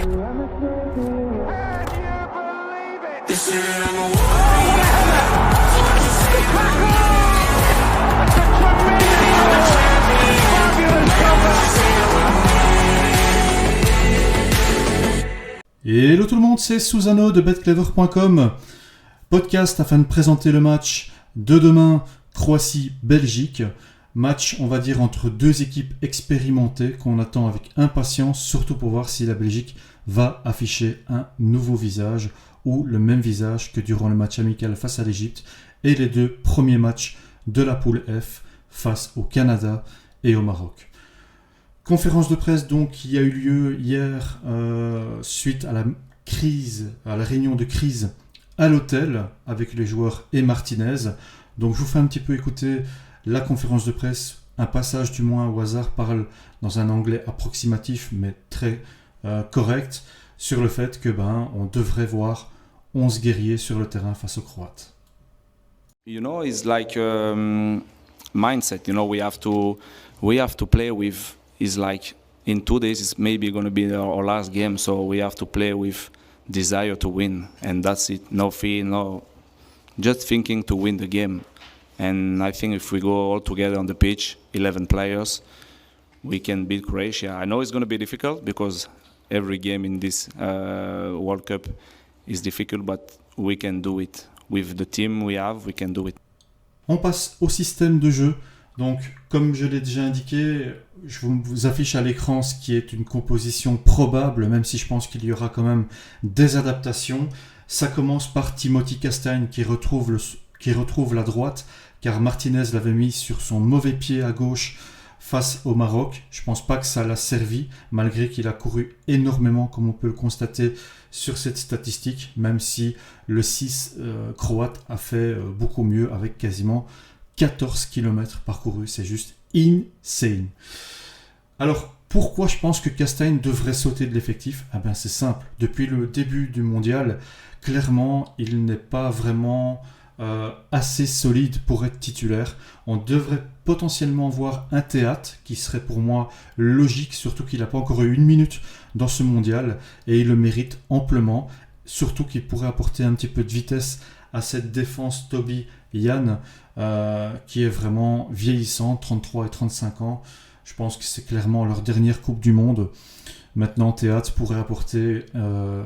Hello tout le monde, c'est Susano de betclever.com, podcast afin de présenter le match de demain, Croatie-Belgique. Match, on va dire, entre deux équipes expérimentées qu'on attend avec impatience, surtout pour voir si la Belgique va afficher un nouveau visage ou le même visage que durant le match amical face à l'Égypte et les deux premiers matchs de la poule F face au Canada et au Maroc. Conférence de presse donc qui a eu lieu hier suite à la réunion de crise à l'hôtel avec les joueurs et Martinez. Donc je vous fais un petit peu écouter la conférence de presse, un passage du moins au hasard parle dans un anglais approximatif mais très correct sur le fait que on devrait voir 11 guerriers sur le terrain face aux Croates. You know, it's like mindset. You know, we have to play with. Is like in 2 days it's maybe going to be our last game, so we have to play with desire to win, and that's it. No fear, no, just thinking to win the game. And I think if we go all together on the pitch, 11 players, we can beat Croatia. I know it's going to be difficult because every game in this World Cup is difficult, but we can do it. With the team we have, we can do it. On passe au système de jeu. Donc, comme je l'ai déjà indiqué, je vous affiche à l'écran ce qui est une composition probable, même si je pense qu'il y aura quand même des adaptations. Ça commence par Timothy Castagne qui retrouve la droite, car Martinez l'avait mis sur son mauvais pied à gauche face au Maroc. Je ne pense pas que ça l'a servi, malgré qu'il a couru énormément, comme on peut le constater sur cette statistique, même si le 6 croate a fait beaucoup mieux avec quasiment 14 km parcourus, c'est juste insane. Alors, pourquoi je pense que Castagne devrait sauter de l'effectif ? C'est simple. Depuis le début du mondial, clairement, il n'est pas vraiment assez solide pour être titulaire. On devrait potentiellement voir un Théâtre, qui serait pour moi logique, surtout qu'il n'a pas encore eu 1 minute dans ce mondial, et il le mérite amplement, surtout qu'il pourrait apporter un petit peu de vitesse à cette défense Toby-Yann, qui est vraiment vieillissante, 33 et 35 ans. Je pense que c'est clairement leur dernière Coupe du Monde. Maintenant, Théâtre pourrait apporter,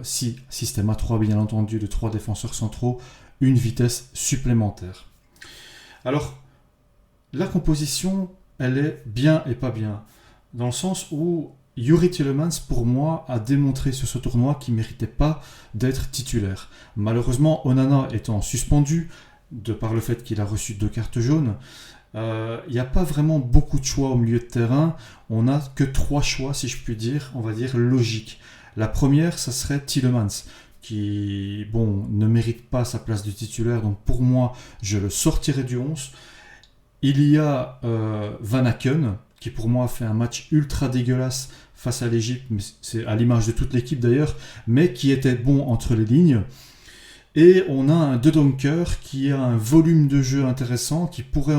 si système A3 bien entendu, de 3 défenseurs centraux, une vitesse supplémentaire. Alors, la composition, elle est bien et pas bien. Dans le sens où Youri Tielemans, pour moi, a démontré sur ce tournoi qu'il ne méritait pas d'être titulaire. Malheureusement, Onana étant suspendu, de par le fait qu'il a reçu 2 cartes jaunes, il n'y a pas vraiment beaucoup de choix au milieu de terrain. On n'a que 3 choix, si je puis dire, on va dire logiques. La première, ça serait Tielemans, qui, ne mérite pas sa place de titulaire, donc pour moi, je le sortirai du 11. Il y a Van Aken, qui pour moi a fait un match ultra dégueulasse face à l'Égypte, mais c'est à l'image de toute l'équipe d'ailleurs, mais qui était bon entre les lignes. Et on a un De Donker qui a un volume de jeu intéressant, qui pourrait,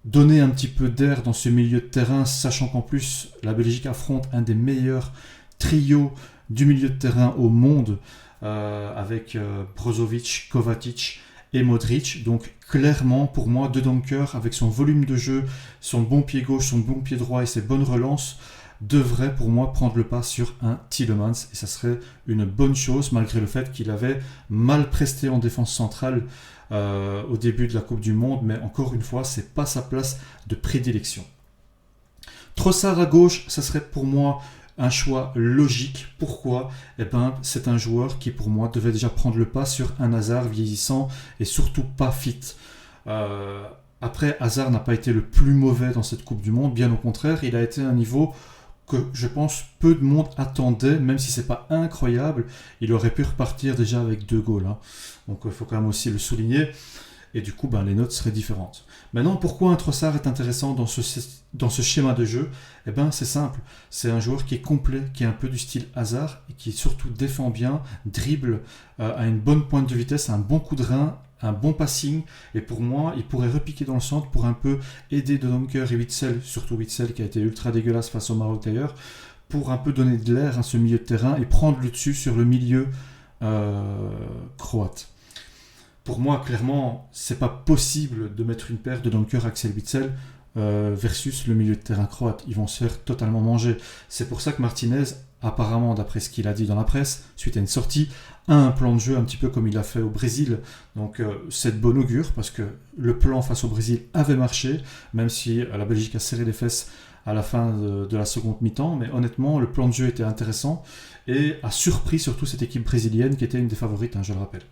donner un petit peu d'air dans ce milieu de terrain, sachant qu'en plus, la Belgique affronte un des meilleurs trios du milieu de terrain au monde, avec Brozovic, Kovacic et Modric. Donc clairement, pour moi, De Donker, avec son volume de jeu, son bon pied gauche, son bon pied droit et ses bonnes relances, devrait pour moi prendre le pas sur un Tielemans, et ça serait une bonne chose malgré le fait qu'il avait mal presté en défense centrale au début de la Coupe du Monde, mais encore une fois, c'est pas sa place de prédilection. Trossard à gauche, ça serait pour moi un choix logique. Pourquoi ? C'est un joueur qui pour moi devait déjà prendre le pas sur un Hazard vieillissant et surtout pas fit. Après, Hazard n'a pas été le plus mauvais dans cette Coupe du Monde, bien au contraire, il a été à un niveau que je pense peu de monde attendait, même si c'est pas incroyable, il aurait pu repartir déjà avec 2 goals. Donc il faut quand même aussi le souligner. Et du coup, les notes seraient différentes. Maintenant, pourquoi un Trossard est intéressant dans ce schéma de jeu ? C'est simple. C'est un joueur qui est complet, qui est un peu du style Hazard, et qui surtout défend bien, dribble, a une bonne pointe de vitesse, un bon coup de rein, un bon passing. Et pour moi, il pourrait repiquer dans le centre pour un peu aider De Donker et Witsel, surtout Witsel qui a été ultra dégueulasse face au Maroc d'ailleurs, pour un peu donner de l'air à ce milieu de terrain et prendre le dessus sur le milieu croate. Pour moi, clairement, c'est pas possible de mettre une paire de Donker Axel Witsel versus le milieu de terrain croate. Ils vont se faire totalement manger. C'est pour ça que Martinez, apparemment, d'après ce qu'il a dit dans la presse, suite à une sortie, a un plan de jeu un petit peu comme il a fait au Brésil. Donc c'est de bon augure parce que le plan face au Brésil avait marché, même si la Belgique a serré les fesses à la fin de la seconde mi-temps. Mais honnêtement, le plan de jeu était intéressant et a surpris surtout cette équipe brésilienne qui était une des favorites, je le rappelle.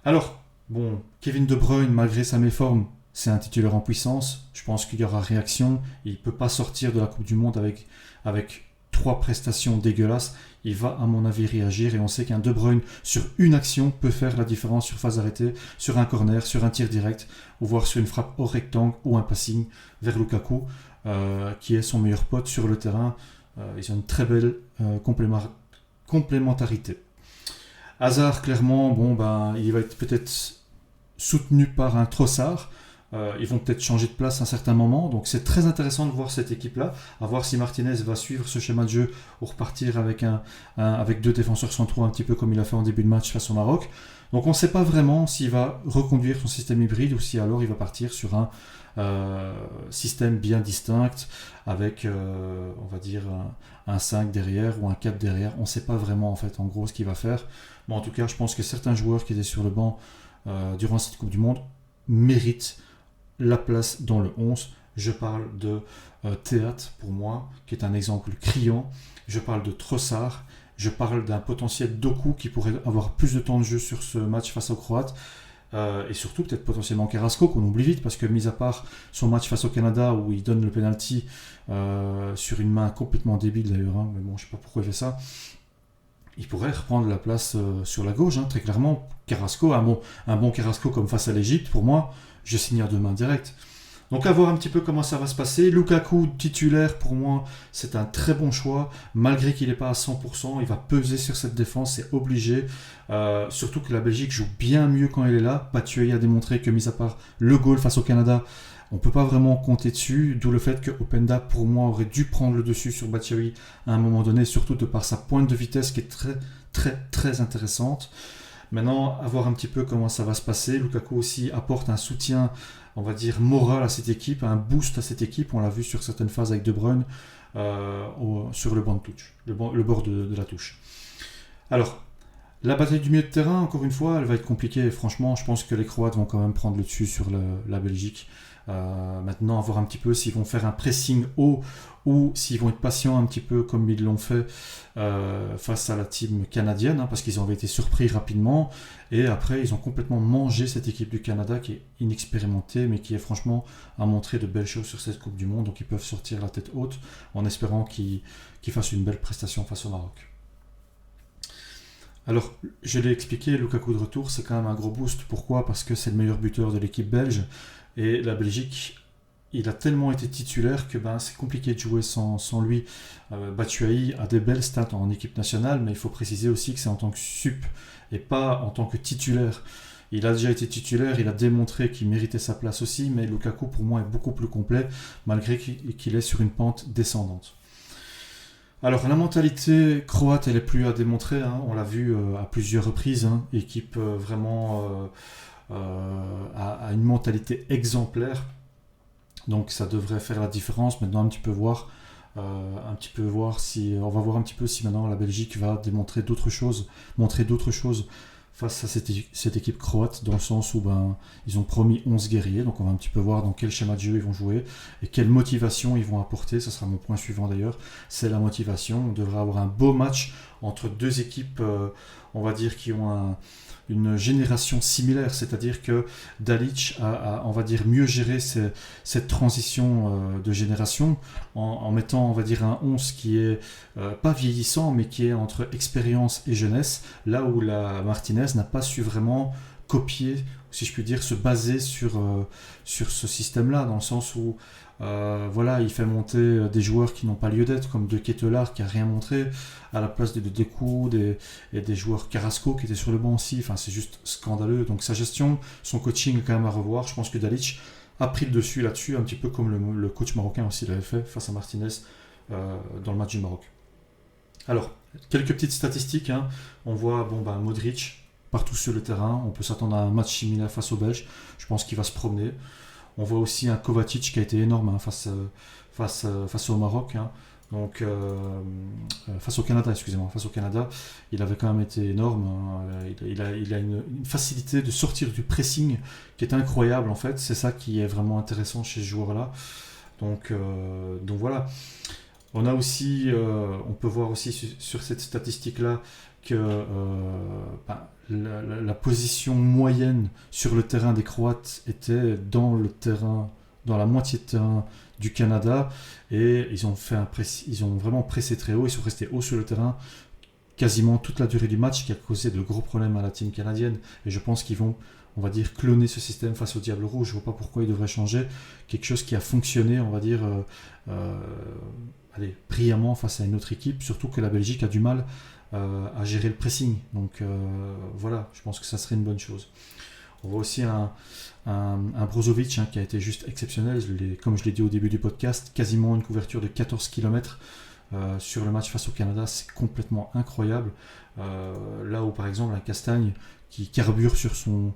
Alors, bon, Kevin De Bruyne, malgré sa méforme, c'est un titulaire en puissance. Je pense qu'il y aura réaction. Il ne peut pas sortir de la Coupe du Monde avec 3 prestations dégueulasses. Il va, à mon avis, réagir. Et on sait qu'un De Bruyne, sur une action, peut faire la différence sur phase arrêtée, sur un corner, sur un tir direct, ou voire sur une frappe au rectangle ou un passing vers Lukaku, qui est son meilleur pote sur le terrain. Ils ont une très belle complémentarité. Hazard, clairement, il va être peut-être soutenu par un Trossard. Ils vont peut-être changer de place à un certain moment. Donc c'est très intéressant de voir cette équipe-là, à voir si Martinez va suivre ce schéma de jeu ou repartir avec 2 défenseurs centraux, un petit peu comme il a fait en début de match face au Maroc. Donc on ne sait pas vraiment s'il va reconduire son système hybride ou si alors il va partir sur un système bien distinct avec, on va dire, un 5 derrière ou un 4 derrière. On ne sait pas vraiment en fait en gros ce qu'il va faire. Mais en tout cas, je pense que certains joueurs qui étaient sur le banc durant cette Coupe du Monde méritent la place dans le 11. Je parle de Théat, pour moi, qui est un exemple criant. Je parle de Trossard. Je parle d'un potentiel Doku qui pourrait avoir plus de temps de jeu sur ce match face aux Croates. Et surtout, peut-être potentiellement Carrasco, qu'on oublie vite, parce que, mis à part son match face au Canada, où il donne le penalty sur une main complètement débile d'ailleurs, mais bon, je ne sais pas pourquoi il fait ça, il pourrait reprendre la place sur la gauche, très clairement. Carrasco, un bon Carrasco comme face à l'Égypte, pour moi, je signe à 2 mains direct. Donc à voir un petit peu comment ça va se passer. Lukaku titulaire, pour moi, c'est un très bon choix. Malgré qu'il n'est pas à 100%, il va peser sur cette défense, c'est obligé. Surtout que la Belgique joue bien mieux quand elle est là. Batshuayi a démontré que, mis à part le goal face au Canada, on ne peut pas vraiment compter dessus. D'où le fait que Openda, pour moi, aurait dû prendre le dessus sur Batshuayi à un moment donné, surtout de par sa pointe de vitesse qui est très, très, très intéressante. Maintenant, à voir un petit peu comment ça va se passer. Lukaku aussi apporte un soutien, on va dire, moral à cette équipe, un boost à cette équipe. On l'a vu sur certaines phases avec De Bruyne sur le banc de touche, le bord de la touche. Alors, la bataille du milieu de terrain, encore une fois, elle va être compliquée. Franchement, je pense que les Croates vont quand même prendre le dessus sur la Belgique. Maintenant, à voir un petit peu s'ils vont faire un pressing haut ou s'ils vont être patients un petit peu comme ils l'ont fait face à la team canadienne, parce qu'ils avaient été surpris rapidement et après ils ont complètement mangé cette équipe du Canada qui est inexpérimentée mais qui est franchement a montré de belles choses sur cette Coupe du Monde, donc ils peuvent sortir la tête haute en espérant qu'ils fassent une belle prestation face au Maroc. Alors, je l'ai expliqué, Lukaku de retour, c'est quand même un gros boost. Pourquoi ? Parce que c'est le meilleur buteur de l'équipe belge. Et la Belgique, il a tellement été titulaire que c'est compliqué de jouer sans lui. Batshuayi a des belles stats en équipe nationale, mais il faut préciser aussi que c'est en tant que sup et pas en tant que titulaire. Il a déjà été titulaire, il a démontré qu'il méritait sa place aussi, mais Lukaku, pour moi, est beaucoup plus complet, malgré qu'il est sur une pente descendante. Alors la mentalité croate, elle est plus à démontrer, on l'a vu à plusieurs reprises, équipe vraiment a une mentalité exemplaire, donc ça devrait faire la différence. Maintenant un petit peu voir si on va voir un petit peu si maintenant la Belgique va montrer d'autres choses face à cette équipe croate, dans le sens où ils ont promis 11 guerriers, donc on va un petit peu voir dans quel schéma de jeu ils vont jouer et quelle motivation ils vont apporter. Ça sera mon point suivant d'ailleurs, c'est la motivation. On devrait avoir un beau match entre 2 équipes, on va dire, qui ont une génération similaire, c'est-à-dire que Dalic a on va dire, mieux géré cette transition de génération en mettant, on va dire, un 11 qui est pas vieillissant, mais qui est entre expérience et jeunesse, là où la Martinez n'a pas su vraiment copier, si je puis dire, se baser sur ce système-là, dans le sens où il fait monter des joueurs qui n'ont pas lieu d'être, comme De Ketelaar qui n'a rien montré, à la place de Deco et des joueurs Carrasco qui étaient sur le banc aussi. C'est juste scandaleux. Donc sa gestion, son coaching est quand même à revoir. Je pense que Dalic a pris le dessus là-dessus, un petit peu comme le coach marocain aussi l'avait fait face à Martinez dans le match du Maroc. Alors, quelques petites statistiques. Hein. On voit Modric partout sur le terrain. On peut s'attendre à un match similaire face aux Belges. Je pense qu'il va se promener. On voit aussi un Kovacic qui a été énorme face au Maroc. Hein. Donc, face au Canada, excusez-moi. Face au Canada, il avait quand même été énorme. Hein. Il a une facilité de sortir du pressing qui est incroyable en fait. C'est ça qui est vraiment intéressant chez ce joueur-là. Donc voilà. On a aussi, on peut voir aussi sur cette statistique-là que la position moyenne sur le terrain des Croates était dans la moitié de terrain du Canada, et ils ont vraiment pressé très haut. Ils sont restés haut sur le terrain quasiment toute la durée du match, qui a causé de gros problèmes à la team canadienne. Et je pense qu'ils vont, on va dire, cloner ce système face au Diable Rouge. Je ne vois pas pourquoi ils devraient changer quelque chose qui a fonctionné, on va dire, brillamment face à une autre équipe, surtout que la Belgique a du mal à gérer le pressing. Donc voilà, je pense que ça serait une bonne chose. On voit aussi un Brozovic qui a été juste exceptionnel. Comme je l'ai dit au début du podcast, quasiment une couverture de 14 km sur le match face au Canada. C'est complètement incroyable. Là où par exemple un Castagne qui carbure sur son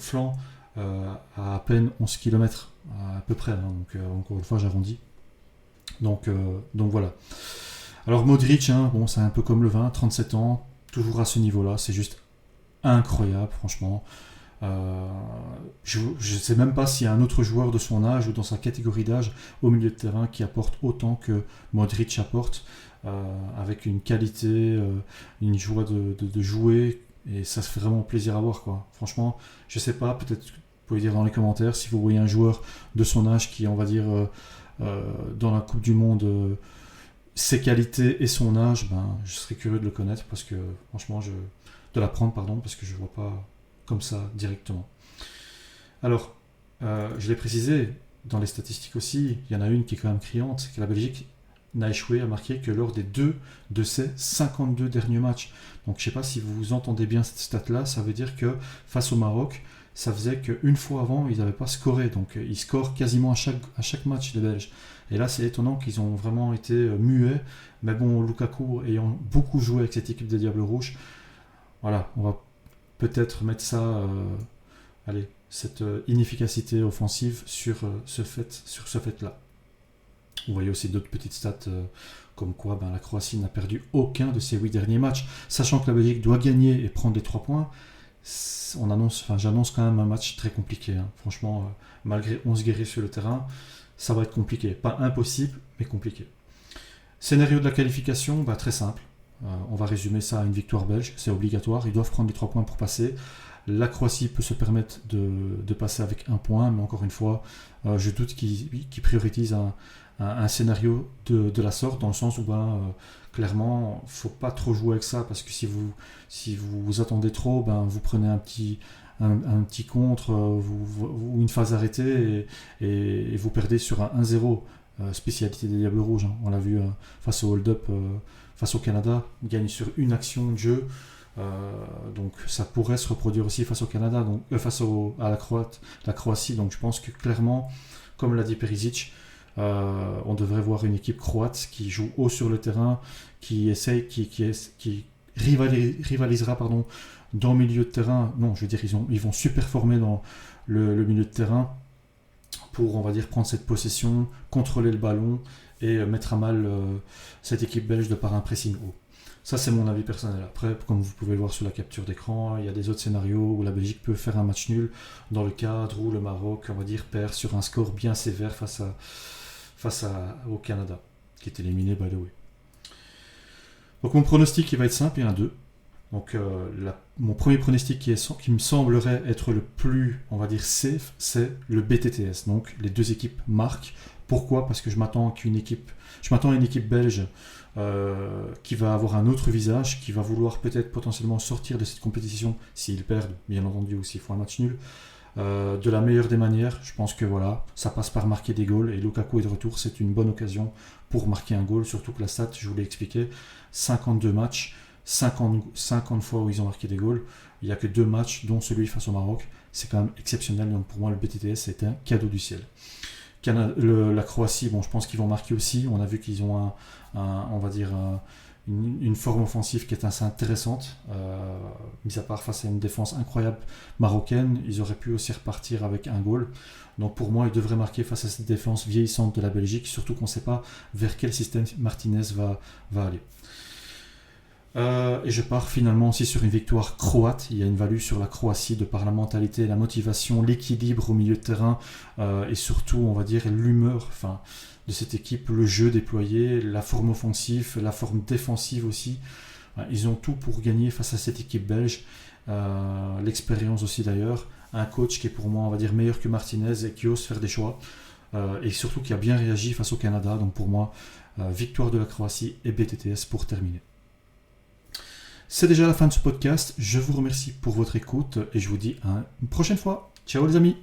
flanc à peine 11 km à peu près. Hein. Donc encore une fois j'arrondis. Donc voilà. Alors Modric, c'est un peu comme le vin, 37 ans, toujours à ce niveau-là, c'est juste incroyable franchement. Je ne sais même pas s'il y a un autre joueur de son âge ou dans sa catégorie d'âge au milieu de terrain qui apporte autant que Modric apporte, avec une qualité, une joie de jouer, et ça se fait vraiment plaisir à voir quoi. Franchement, je sais pas, peut-être vous pouvez dire dans les commentaires si vous voyez un joueur de son âge qui, on va dire, dans la Coupe du Monde, ses qualités et son âge, je serais curieux de le connaître, parce que franchement de l'apprendre, parce que je ne vois pas comme ça directement. Alors, je l'ai précisé, dans les statistiques aussi, il y en a une qui est quand même criante, c'est que la Belgique n'a échoué à marquer que lors des 2 de ses 52 derniers matchs. Donc je ne sais pas si vous entendez bien cette stat-là, ça veut dire que face au Maroc, ça faisait qu'une fois avant, ils n'avaient pas scoré. Donc ils scorent quasiment à chaque match, les Belges. Et là, c'est étonnant qu'ils ont vraiment été muets. Mais bon, Lukaku ayant beaucoup joué avec cette équipe des Diables Rouges, voilà, on va peut-être mettre ça, cette inefficacité offensive sur ce fait-là. Vous voyez aussi d'autres petites stats, comme quoi la Croatie n'a perdu aucun de ses 8 derniers matchs. Sachant que la Belgique doit gagner et prendre les 3 points, j'annonce quand même un match très compliqué. Hein. Franchement, malgré 11 guerriers sur le terrain, ça va être compliqué. Pas impossible, mais compliqué. Scénario de la qualification, très simple. On va résumer ça à une victoire belge, c'est obligatoire. Ils doivent prendre les 3 points pour passer. La Croatie peut se permettre de passer avec 1 point, mais encore une fois, je doute qu'ils priorisent un scénario de la sorte, dans le sens où clairement, il ne faut pas trop jouer avec ça, parce que si vous attendez trop, vous prenez un petit contre ou une phase arrêtée et vous perdez sur un 1-0. Spécialité des Diables Rouges, hein. On l'a vu face au hold-up, face au Canada, ils gagnent sur une action de jeu. Donc ça pourrait se reproduire aussi face au Canada, donc face à la Croatie. Donc je pense que clairement, comme l'a dit Perisic, on devrait voir une équipe croate qui joue haut sur le terrain, qui rivalisera dans le milieu de terrain. Non, je veux dire, ils vont surperformer dans le milieu de terrain pour, on va dire, prendre cette possession, contrôler le ballon et mettre à mal cette équipe belge de par un pressing haut. Ça, c'est mon avis personnel. Après, comme vous pouvez le voir sur la capture d'écran, il y a des autres scénarios où la Belgique peut faire un match nul dans le cadre où le Maroc, on va dire, perd sur un score bien sévère face au Canada, qui est éliminé, by the way. Donc mon pronostic, il va être simple, il y a un 2. Donc mon premier pronostic qui me semblerait être le plus, on va dire, safe, c'est le BTTS. Donc les 2 équipes marquent. Pourquoi ? Parce que je m'attends à une équipe belge qui va avoir un autre visage, qui va vouloir peut-être potentiellement sortir de cette compétition s'ils perdent, bien entendu, ou s'ils font un match nul, de la meilleure des manières. Je pense que ça passe par marquer des goals, et Lukaku est de retour, c'est une bonne occasion pour marquer un goal, surtout que la stat, je vous l'ai expliqué, 52 matchs, 50 fois où ils ont marqué des goals, il n'y a que 2 matchs, dont celui face au Maroc. C'est quand même exceptionnel, donc pour moi le BTTS c'est un cadeau du ciel. La Croatie, bon, je pense qu'ils vont marquer aussi. On a vu qu'ils ont une forme offensive qui est assez intéressante. Mis à part face à une défense incroyable marocaine, ils auraient pu aussi repartir avec un goal. Donc pour moi, ils devraient marquer face à cette défense vieillissante de la Belgique, surtout qu'on ne sait pas vers quel système Martinez va aller. Et je pars finalement aussi sur une victoire croate. Il y a une value sur la Croatie de par la mentalité, la motivation, l'équilibre au milieu de terrain et surtout, on va dire, l'humeur de cette équipe, le jeu déployé, la forme offensive, la forme défensive aussi. Ils ont tout pour gagner face à cette équipe belge. L'expérience aussi d'ailleurs. Un coach qui est pour moi, on va dire, meilleur que Martinez et qui ose faire des choix. Et surtout qui a bien réagi face au Canada. Donc pour moi, victoire de la Croatie et BTTS pour terminer. C'est déjà la fin de ce podcast. Je vous remercie pour votre écoute et je vous dis à une prochaine fois. Ciao les amis!